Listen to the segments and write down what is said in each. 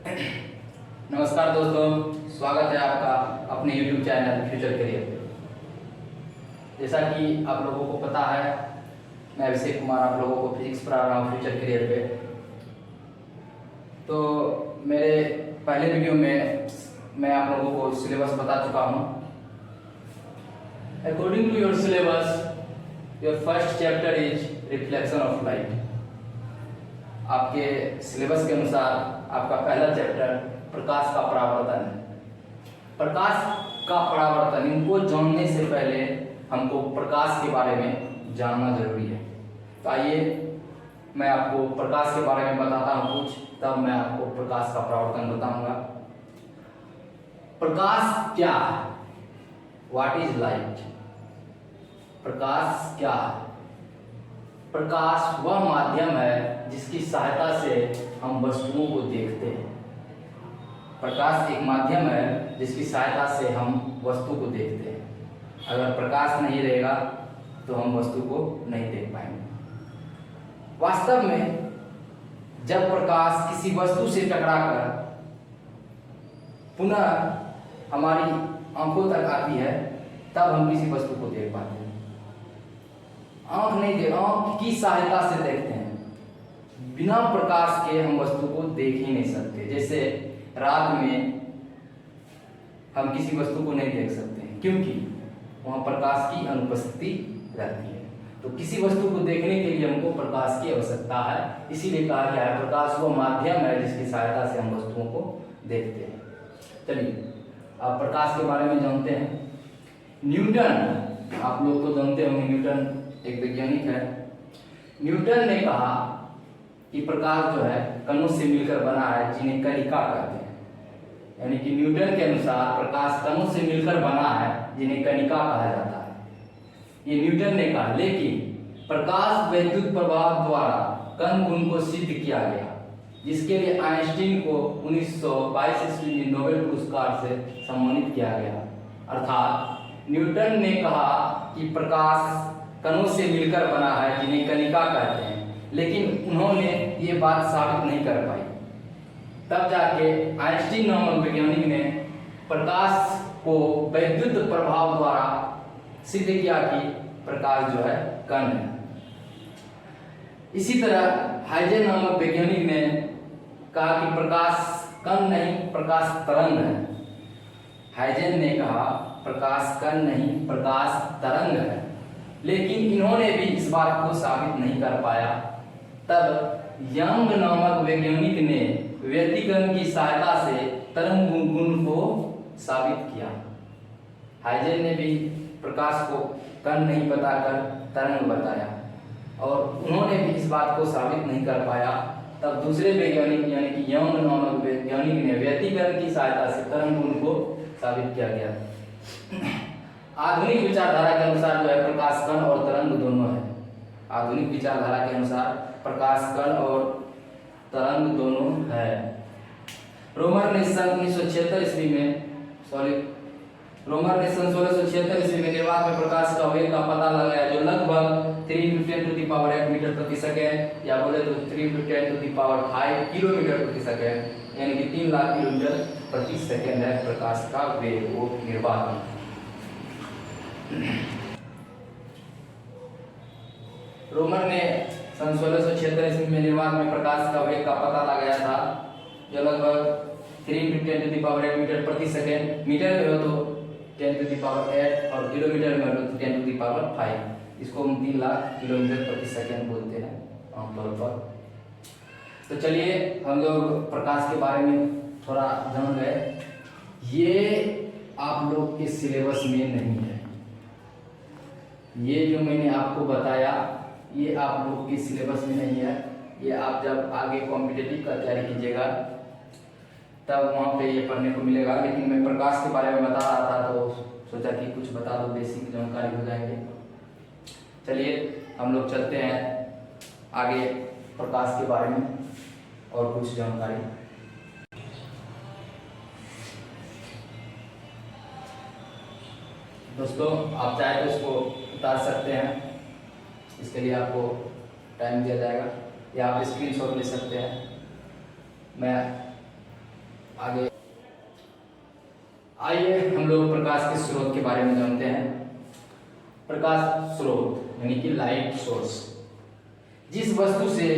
नमस्कार दोस्तों, स्वागत है आपका अपने YouTube चैनल फ्यूचर करियर पे। जैसा कि आप लोगों को पता है, मैं अभिषेक कुमार आप लोगों को फिजिक्स पढ़ा रहा हूँ फ्यूचर करियर पे। तो मेरे पहले वीडियो में मैं आप लोगों को सिलेबस बता चुका हूँ। According to your syllabus, your first chapter is reflection of light. आपके सिलेबस के अनुसार आपका पहला चैप्टर प्रकाश का परावर्तन है। प्रकाश का परावर्तन, इनको जानने से पहले हमको प्रकाश के बारे में जानना जरूरी है। तो आइए मैं आपको प्रकाश के बारे में बताता हूँ कुछ, तब मैं आपको प्रकाश का परावर्तन बताऊंगा। प्रकाश क्या है? What is light? प्रकाश क्या है? प्रकाश वह माध्यम है जिसकी सहायता से हम वस्तुओं को देखते हैं। प्रकाश एक माध्यम है जिसकी सहायता से हम वस्तु को देखते हैं। अगर प्रकाश नहीं रहेगा तो हम वस्तु को नहीं देख पाएंगे। वास्तव में जब प्रकाश किसी वस्तु से टकराकर पुनः हमारी आंखों तक आती है, तब हम किसी वस्तु को देख पाते हैं। आंख की सहायता से देखते हैं। बिना प्रकाश के हम वस्तु को देख ही नहीं सकते। जैसे रात में हम किसी वस्तु को नहीं देख सकते हैं, क्योंकि वहां प्रकाश की अनुपस्थिति रहती है। तो किसी वस्तु को देखने के लिए हमको प्रकाश की आवश्यकता है। इसीलिए कहा गया है प्रकाश वो माध्यम है जिसकी सहायता से हम वस्तुओं को देखते हैं। चलिए अब प्रकाश के बारे में जानते हैं। न्यूटन, आप लोग तो जानते होंगे, न्यूटन एक वैज्ञानिक है। न्यूटन ने कहा कि प्रकाश जो है कणों से मिलकर बना है, जिन्हें कणिका कहते हैं। यानी कि न्यूटन के अनुसार प्रकाश कणों से मिलकर बना है, जिन्हें कणिका कहा जाता है। ये न्यूटन ने कहा। लेकिन प्रकाश वैद्युत प्रभाव द्वारा कण गुण को सिद्ध किया गया, जिसके लिए आइंस्टीन को 1922 ईस्वी में नोबेल पुरस्कार से सम्मानित किया गया। अर्थात न्यूटन ने कहा कि प्रकाश कणों से मिलकर बना है, जिन्हें कणिका कहते हैं, लेकिन उन्होंने ये बात साबित नहीं कर पाई। तब जाके आइंस्टीन नामक वैज्ञानिक ने प्रकाश को वैद्युत प्रभाव द्वारा सिद्ध किया कि प्रकाश जो है कण है। इसी तरह हाइजेन नामक वैज्ञानिक ने कहा कि प्रकाश कण नहीं, प्रकाश तरंग है। हाइजेन ने कहा प्रकाश कण नहीं, प्रकाश तरंग है। लेकिन इन्होंने भी इस बात को साबित नहीं कर पाया। तब यंग नामक वैज्ञानिक ने व्यतिकरण की सहायता से तरंग गुण को साबित किया। हाइजेन ने भी प्रकाश को कण नहीं बताकर तरंग बताया, और उन्होंने भी इस बात को साबित नहीं कर पाया। तब दूसरे वैज्ञानिक यानी कि यंग नामक वैज्ञानिक ने व्यतिकरण की सहायता से तरंग गुण को साबित किया गया। आधुनिक विचारधारा के अनुसार जो है प्रकाश कण और तरंग दोनों है। आधुनिक विचारधारा के अनुसार प्रकाश कण और तरंग दोनों है। रोमर ने सन 1676 ईस्वी में निर्वात में प्रकाश का वेग का पता लगाया, जो लगभग 3×10⁸ मीटर प्रति सेकेंड, या बोले तो 3×10⁵ किलोमीटर प्रति सेकेंड, यानी कि 3 लाख किलोमीटर प्रति सेकेंड है प्रकाश का वेग, वो निर्वात में। रोमर ने सन 1676 ईस्वी में निर्वात में प्रकाश का वेग का पता लगाया था, जो लगभग 3×10⁸ मीटर प्रति सेकेंड। मीटर में हो तो 10⁸ और किलोमीटर में हो तो 10⁵। इसको हम 3 लाख किलोमीटर प्रति सेकेंड बोलते हैं आमतौर पर। तो चलिए हम लोग प्रकाश के बारे में थोड़ा जान गए। ये आप लोग के सिलेबस में नहीं है। ये जो मैंने आपको बताया ये आप लोग के सिलेबस में नहीं है। ये आप जब आगे कॉम्पिटिटिव का तैयारी कीजिएगा तब वहाँ पे ये पढ़ने को मिलेगा। लेकिन मैं प्रकाश के बारे में बता रहा था तो सोचा कि कुछ बता दो, बेसिक जानकारी हो जाएंगे। चलिए हम लोग चलते हैं आगे प्रकाश के बारे में और कुछ जानकारी। दोस्तों आप चाहे तो इसको उतार सकते हैं, इसके लिए आपको टाइम दिया जाएगा, या आप स्क्रीनशॉट ले सकते हैं। मैं आगे आइए हम लोग प्रकाश के स्रोत के बारे में जानते हैं। प्रकाश स्रोत यानी कि लाइट सोर्स, जिस वस्तु से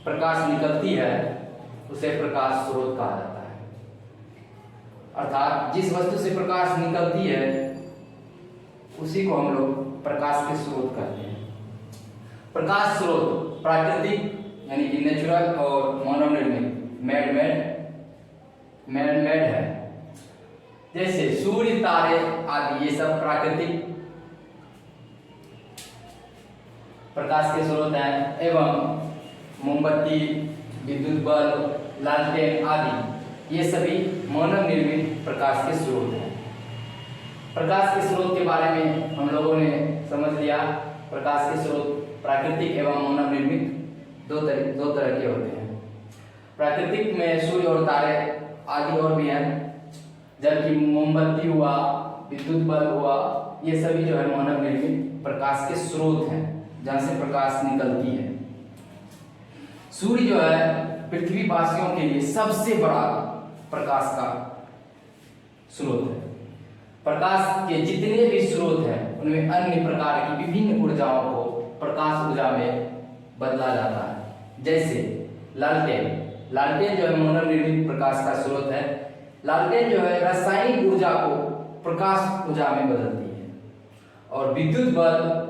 प्रकाश निकलती है उसे प्रकाश स्रोत कहा जाता है। अर्थात जिस वस्तु से प्रकाश निकलती है उसी को हम लोग प्रकाश के स्रोत कहते हैं। प्रकाश स्रोत प्राकृतिक यानी कि नेचुरल और मानव निर्मित मैड है। जैसे सूर्य, तारे आदि ये सब प्राकृतिक प्रकाश के स्रोत हैं, एवं मोमबत्ती, विद्युत बल्ब, लालटेन आदि ये सभी मानव निर्मित प्रकाश के स्रोत हैं। प्रकाश के स्रोत के बारे में हम लोगों ने समझ लिया। प्रकाश के स्रोत प्राकृतिक एवं मानव निर्मित दो तरह के होते हैं। प्राकृतिक में सूर्य और तारे आदि और भी हैं, जबकि मोमबत्ती हुआ, विद्युत बल्ब हुआ, ये सभी जो है मानव निर्मित प्रकाश के स्रोत हैं, जहाँ से प्रकाश निकलती है। सूर्य जो है पृथ्वीवासियों के लिए सबसे बड़ा प्रकाश का स्रोत है। प्रकाश के जितने भी स्रोत हैं उनमें अन्य प्रकार की विभिन्न ऊर्जाओं को प्रकाश ऊर्जा में बदला जाता है। जैसे लालटेन जो है मानव निर्मित प्रकाश का स्रोत है। लालटेन जो है रासायनिक ऊर्जा को प्रकाश ऊर्जा में बदलती है, और विद्युत बल्ब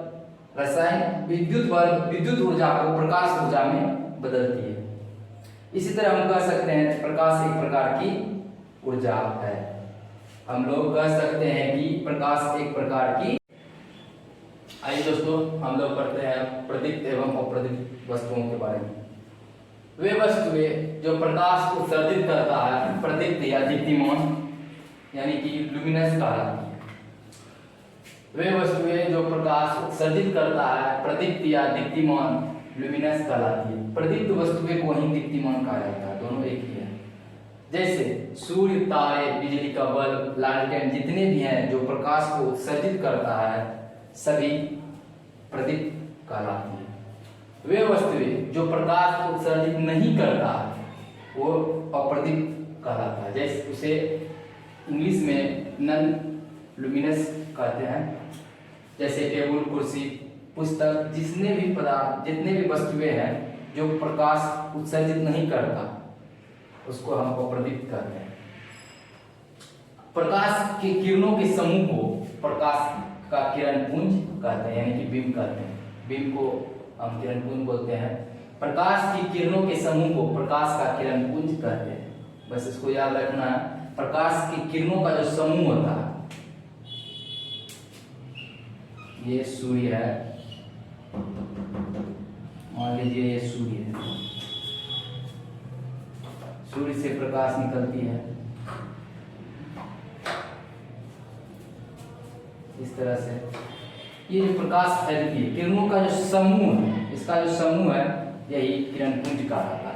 विद्युत ऊर्जा को प्रकाश ऊर्जा में बदलती है। इसी तरह हम कह सकते हैं प्रकाश एक प्रकार की ऊर्जा है। हम लोग कह सकते हैं कि प्रकाश एक प्रकार की। आइए दोस्तों हम लोग पढ़ते हैं प्रदीप्त एवं अप्रदीप्त वस्तुओं के बारे में। वे वस्तुएं जो प्रकाश उत्सर्जित करता है प्रदीप्त या दीप्तिमान यानी कि लुमिनस कहलाती है। वे वस्तुएं जो प्रकाश उत्सर्जित करता है प्रदीप्त या दीप्तिमान लुमिनस कहलाती है। प्रदीप्त वस्तुएं को ही दीप्तिमान कहा जाता है, दोनों एक ही है। जैसे सूर्य, तारे, बिजली का बल्ब, लालटेन जितने भी हैं जो प्रकाश को उत्सर्जित करता है सभी प्रदीप्त कहलाती है। वे वस्तुएं जो प्रकाश को उत्सर्जित नहीं करता वो अप्रदीप्त कहलाता है। जैसे उसे इंग्लिश में नॉन लुमिनस कहते हैं। जैसे टेबल, कुर्सी, पुस्तक, जितने भी वस्तुएं हैं जो प्रकाश उत्सर्जित नहीं करता उसको हम अप्रदीप्त कहते हैं। प्रकाश के किरणों के समूह को प्रकाश का किरण पुंज कहते हैं, यानी कि बीम कहते हैं। बीम को हम किरण पुंज बोलते हैं। प्रकाश की किरणों के समूह को प्रकाश का किरण पुंज कहते हैं। बस इसको याद रखना है। प्रकाश की किरणों का जो समूह होता है, ये सूर्य है, मान लीजिए ये सूर्य है। सूर्य से प्रकाश निकलती है इस तरह से। ये जो प्रकाश फैलती है, किरणों का जो समूह है, इसका जो समूह है यही किरण पुंज कहा जाता है।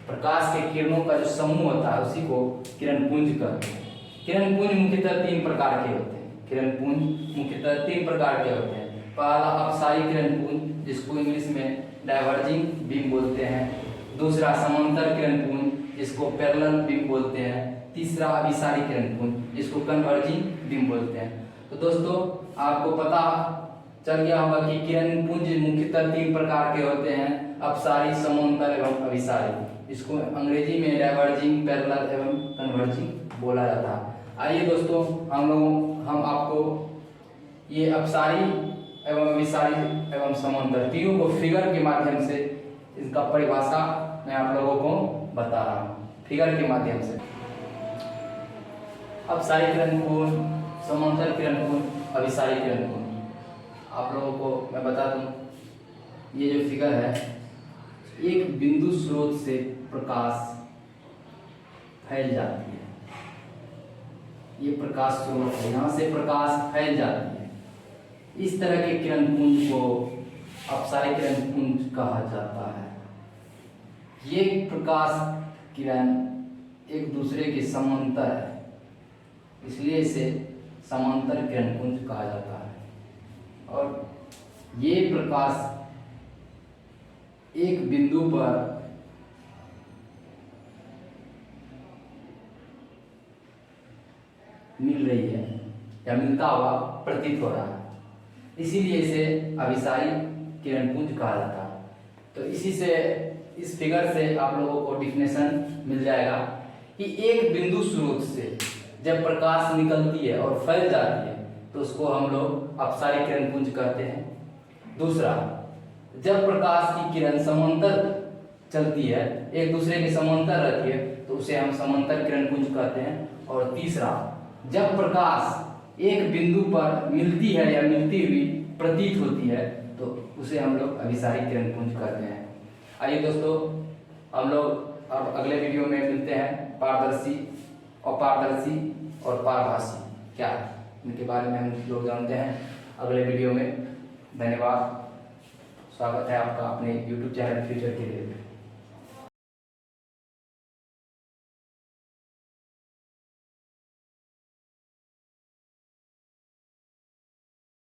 प्रकाश के किरणों का जो समूह होता है उसी को किरण पुंज कहते हैं। किरण पुंज मुख्यतः 3 प्रकार के होते हैं। किरण पुंज मुख्यतः 3 प्रकार के होते हैं। पहला अपसारी किरण पुंज, जिसको इंग्लिश में डाइवर्जिंग बीम बोलते हैं। दूसरा समांतर किरण पुंज, जिसको पैरेलल बीम बोलते हैं। तीसरा अभिसारी किरण पुंज, जिसको कन्वर्जिंग बीम बोलते हैं। तो दोस्तों आपको पता चल गया होगा कि किरण पुंज मुख्यतः 3 प्रकार के होते हैं, अपसारी, समांतर एवं अभिसारी। इसको अंग्रेजी में डाइवर्जिंग, पैरेलल एवं कन्वर्जिंग बोला जाता है। आइए दोस्तों हम आपको ये अपसारी एवं अभिसारी एवं समांतर तीनों को फिगर के माध्यम से इसका परिभाषा मैं आप लोगों को बता रहा हूँ फिगर के माध्यम से। अपसारी किरण पुंज, समांतर किरण पुंज, अभिसारी किरण पुंज। आप लोगों को मैं बता दूं, ये जो फिगर है, एक बिंदु स्रोत से प्रकाश फैल जाती है। ये प्रकाश स्रोत है, यहाँ से प्रकाश फैल जाती है। इस तरह के किरण पुंज को अपसारी किरण पुंज कहा जाता है। ये प्रकाश किरण एक दूसरे के समांतर है, इसलिए इसे समांतर किरण पुंज कहा जाता है। और ये प्रकाश एक बिंदु पर मिल रही है या मिलता हुआ प्रतीत हो रहा है, इसीलिए इसे अभिसारी किरणपुंज कहा जाता है। तो इसी से, इस फिगर से आप लोगों को डिफिनेशन मिल जाएगा कि एक बिंदु स्रोत से जब प्रकाश निकलती है और फैल जाती है तो उसको हम लोग अपसारी किरणपुंज कहते हैं। दूसरा, जब प्रकाश की किरण समांतर चलती है, एक दूसरे के समांतर रहती है, तो उसे हम समांतर किरणपुंज कहते हैं। और तीसरा, जब प्रकाश एक बिंदु पर मिलती है या मिलती हुई प्रतीत होती है तो उसे हम लोग अभिसारी किरणपुंज कहते हैं। आइए दोस्तों, हम लोग अब अगले वीडियो में मिलते हैं। पारदर्शी, अपारदर्शी और पारभासी क्या है, इनके बारे में हम लोग जानते हैं अगले वीडियो में। धन्यवाद, स्वागत है आपका अपने YouTube चैनल फ्यूचर के लिए।